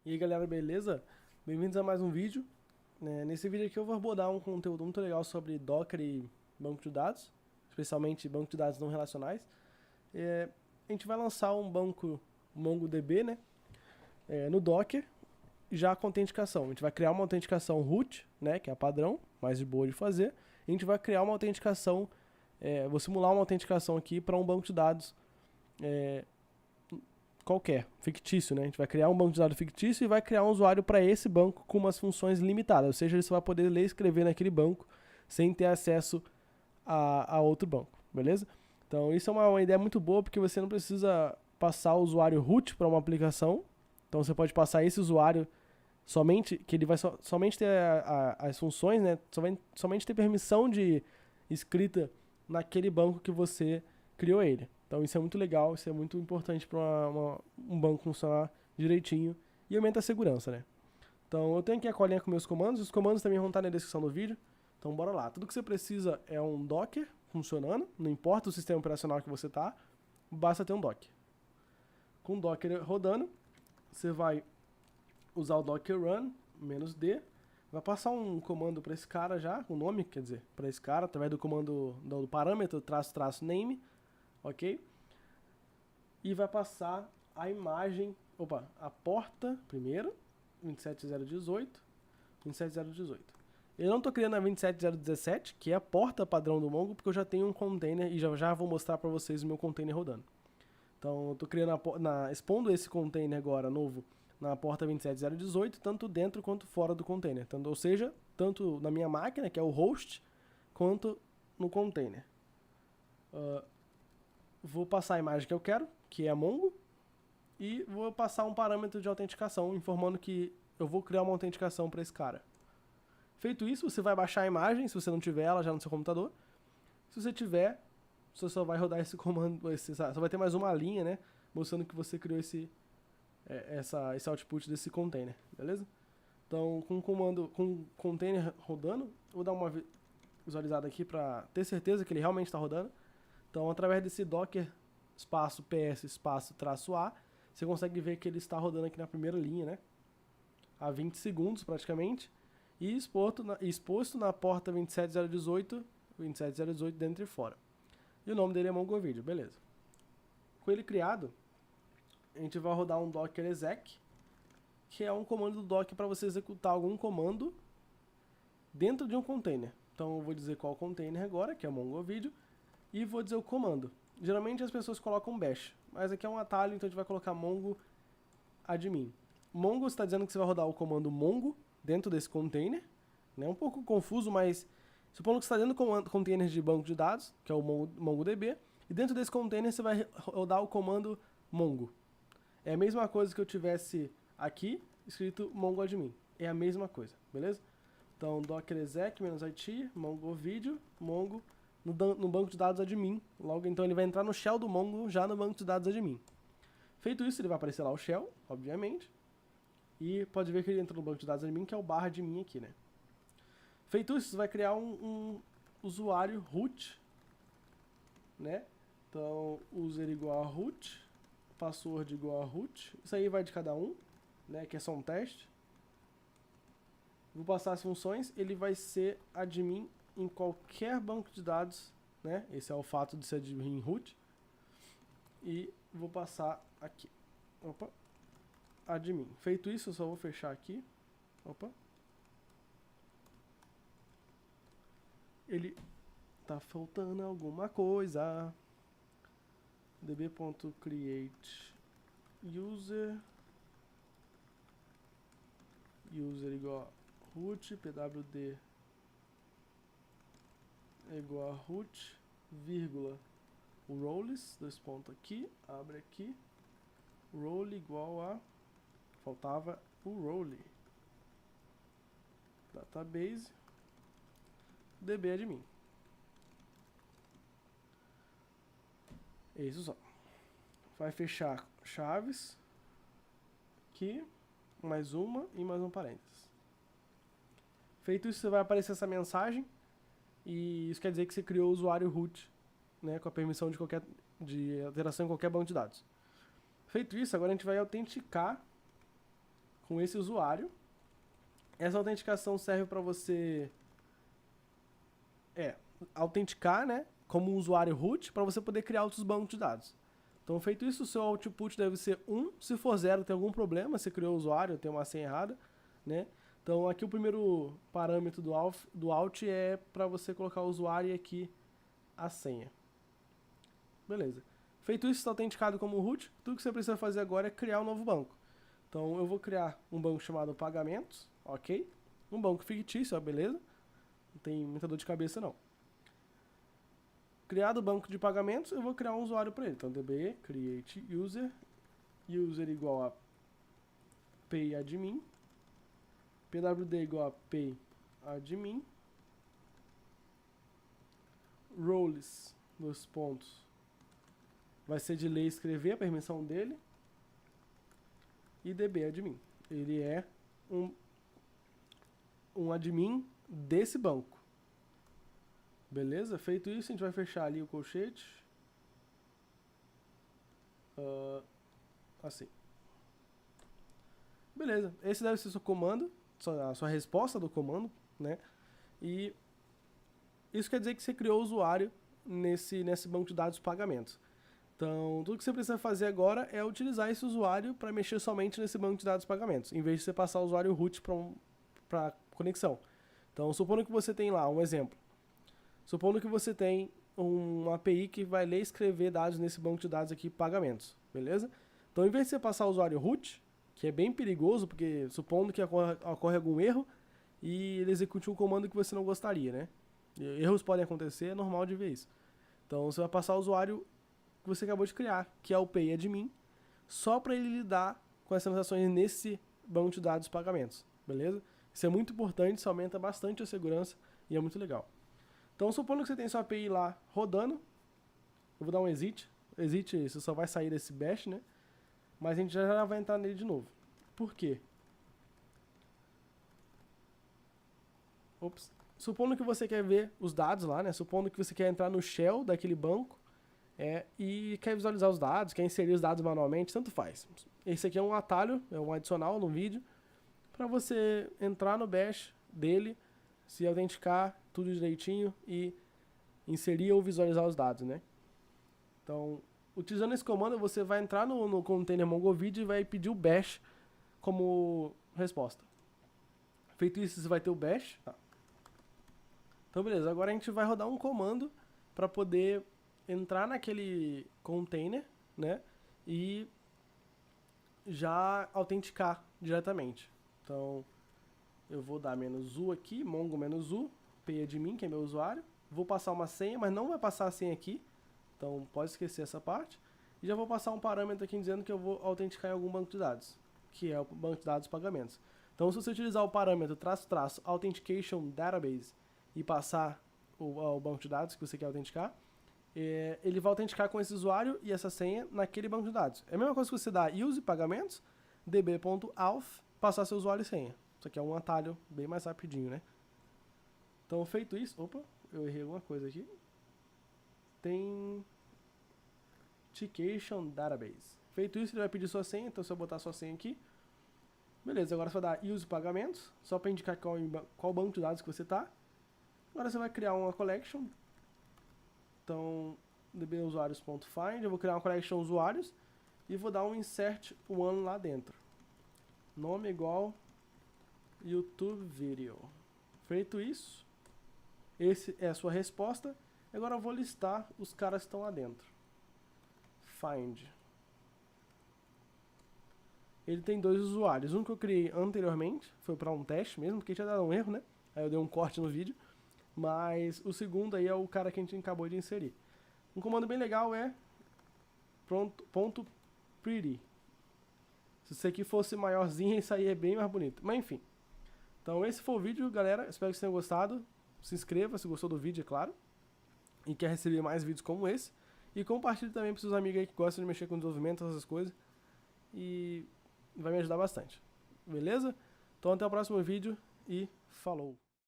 E aí galera, beleza? Bem-vindos a mais um vídeo. Nesse vídeo aqui eu vou abordar um conteúdo muito legal sobre Docker e banco de dados, especialmente banco de dados não relacionais. A gente vai lançar um banco MongoDB, no Docker, já com autenticação. A gente vai criar uma autenticação root, que é a padrão, mais de boa de fazer. E a gente vai criar uma autenticação, vou simular uma autenticação aqui para um banco de dados qualquer, fictício, né? A gente vai criar um banco de dados fictício e vai criar um usuário para esse banco com umas funções limitadas, ou seja, ele só vai poder ler e escrever naquele banco sem ter acesso a outro banco, beleza? Então isso é uma ideia muito boa porque você não precisa passar o usuário root para uma aplicação, então você pode passar esse usuário somente, que ele vai somente ter as funções, né? Somente ter permissão de escrita naquele banco que você criou ele. Então isso é muito legal, isso é muito importante para um banco funcionar direitinho e aumenta a segurança, né? Então eu tenho aqui a colinha com meus comandos, os comandos também vão estar na descrição do vídeo, então bora lá. Tudo que você precisa é um Docker funcionando, não importa o sistema operacional que você tá, basta ter um Docker. Com o Docker rodando, você vai usar o Docker run -d, vai passar um comando para esse cara já, o nome, quer dizer, para esse cara, através do comando do parâmetro --name, ok? E vai passar a imagem, a porta primeiro, 27018, 27018. Eu não estou criando a 27017, que é a porta padrão do Mongo, porque eu já tenho um container e já vou mostrar para vocês o meu container rodando. Então eu estou criando expondo esse container agora novo na porta 27018, tanto dentro quanto fora do container. Ou seja, tanto na minha máquina, que é o host, quanto no container. Vou passar a imagem que eu quero, que é a Mongo, e vou passar um parâmetro de autenticação, informando que eu vou criar uma autenticação para esse cara. Feito isso, você vai baixar a imagem, se você não tiver ela já no seu computador. Se você tiver, você só vai rodar esse comando, só vai ter mais uma linha, né, mostrando que você criou esse output desse container, beleza? Então, com o container rodando, vou dar uma visualizada aqui para ter certeza que ele realmente está rodando. Então, através desse docker espaço ps espaço -a, você consegue ver que ele está rodando aqui na primeira linha, né? A 20 segundos praticamente, e exposto na porta 27018 dentro e fora. E o nome dele é MongoVideo, beleza. Com ele criado, a gente vai rodar um docker exec, que é um comando do docker para você executar algum comando dentro de um container. Então eu vou dizer qual container agora, que é o MongoVideo, e vou dizer o comando. Geralmente as pessoas colocam bash, mas aqui é um atalho, então a gente vai colocar mongo admin. Mongo está dizendo que você vai rodar o comando mongo dentro desse container, né? Um pouco confuso, mas supondo que você está dentro do container de banco de dados, que é o MongoDB, e dentro desse container você vai rodar o comando mongo. É a mesma coisa que eu tivesse aqui escrito mongoadmin. É a mesma coisa, beleza? Então docker exec -it mongovideo mongo no banco de dados admin. Logo, então ele vai entrar no shell do Mongo já no banco de dados admin. Feito isso, ele vai aparecer lá o shell, obviamente. E pode ver que ele entrou no banco de dados admin, que é o /admin aqui, né? Feito isso, você vai criar um usuário root, né? Então, user igual a root, password igual a root. Isso aí vai de cada um, né? Que é só um teste. Vou passar as funções, ele vai ser admin em qualquer banco de dados, né? Esse é o fato de ser admin root. E vou passar aqui. Admin. Feito isso, eu só vou fechar aqui. Ele tá faltando alguma coisa. db.create user igual a root, pwd igual a root, vírgula, o roles, dois pontos aqui, abre aqui, role igual a, faltava o role, database, dbadmin. É isso só. Vai fechar chaves, aqui, mais uma e mais um parênteses. Feito isso, você vai aparecer essa mensagem, e isso quer dizer que você criou o usuário root, né, com a permissão de alteração em qualquer banco de dados. Feito isso, agora a gente vai autenticar com esse usuário. Essa autenticação serve para você autenticar, né, como usuário root, para você poder criar outros bancos de dados. Então, feito isso, o seu output deve ser 1. Se for 0, tem algum problema, você criou o usuário, tem uma senha errada, né? Então, aqui o primeiro parâmetro do out é para você colocar o usuário e aqui a senha. Beleza. Feito isso, está autenticado como root, tudo que você precisa fazer agora é criar um novo banco. Então, eu vou criar um banco chamado pagamentos, ok? Um banco fictício, ó, beleza? Não tem muita dor de cabeça, não. Criado o banco de pagamentos, eu vou criar um usuário para ele. Então, db create user, user igual a payadmin, pwd igual a payadmin, roles, dos pontos, vai ser de ler e escrever, a permissão dele, e dbadmin. Ele é um admin desse banco. Beleza? Feito isso, a gente vai fechar ali o colchete. Assim. Beleza. Esse deve ser o seu comando, a sua resposta do comando, né? E isso quer dizer que você criou o usuário nesse banco de dados pagamentos. Então, tudo que você precisa fazer agora é utilizar esse usuário para mexer somente nesse banco de dados pagamentos, em vez de você passar o usuário root para conexão. Então, supondo que você tem lá um exemplo. Supondo que você tem uma API que vai ler e escrever dados nesse banco de dados aqui, pagamentos, beleza? Então, em vez de você passar o usuário root, que é bem perigoso, porque supondo que ocorre algum erro e ele execute um comando que você não gostaria, né? Erros podem acontecer, é normal de ver isso. Então, você vai passar o usuário que você acabou de criar, que é o payadmin, só para ele lidar com as transações nesse banco de dados pagamentos, beleza? Isso é muito importante, isso aumenta bastante a segurança e é muito legal. Então, supondo que você tem sua API lá rodando, eu vou dar um exit. Exit, você só vai sair desse bash, né? Mas a gente já vai entrar nele de novo. Por quê? Ops. Supondo que você quer ver os dados lá, né? Supondo que você quer entrar no shell daquele banco e quer visualizar os dados, quer inserir os dados manualmente, tanto faz. Esse aqui é um atalho, é um adicional no vídeo, para você entrar no bash dele, se autenticar, tudo direitinho e inserir ou visualizar os dados, né? Então, utilizando esse comando, você vai entrar no container MongoVid e vai pedir o bash como resposta. Feito isso, você vai ter o bash. Tá. Então, beleza. Agora a gente vai rodar um comando para poder entrar naquele container, né? E já autenticar diretamente. Então, eu vou dar -u aqui, mongo -u, payadmin, que é meu usuário. Vou passar uma senha, mas não vai passar a senha aqui. Então, pode esquecer essa parte. E já vou passar um parâmetro aqui dizendo que eu vou autenticar em algum banco de dados, que é o banco de dados pagamentos. Então, se você utilizar o parâmetro -- authentication database e passar o banco de dados que você quer autenticar, ele vai autenticar com esse usuário e essa senha naquele banco de dados. É a mesma coisa que você dá use pagamentos, db.auth, passar seu usuário e senha. Isso aqui é um atalho bem mais rapidinho, né? Então, feito isso... Opa, eu errei alguma coisa aqui. Tem... Authentication Database. Feito isso, ele vai pedir sua senha, então se eu botar sua senha aqui... Beleza, agora você vai dar use pagamentos, só para indicar qual banco de dados que você está. Agora você vai criar uma collection. Então, dbusuários.find, eu vou criar uma collection usuários e vou dar um insert one lá dentro. Nome igual YouTube Video. Feito isso, esse é a sua resposta. Agora eu vou listar os caras que estão lá dentro. Find. Ele tem 2 usuários. Um que eu criei anteriormente, foi para um teste mesmo, porque tinha dado um erro, né? Aí eu dei um corte no vídeo. Mas o segundo aí é o cara que a gente acabou de inserir. Um comando bem legal é .pretty. Se isso aqui fosse maiorzinho, isso aí é bem mais bonito. Mas enfim. Então esse foi o vídeo, galera. Espero que vocês tenham gostado. Se inscreva se gostou do vídeo, é claro. E quer receber mais vídeos como esse. E compartilhe também para seus amigos aí que gostam de mexer com desenvolvimento, essas coisas. E vai me ajudar bastante. Beleza? Então até o próximo vídeo e falou!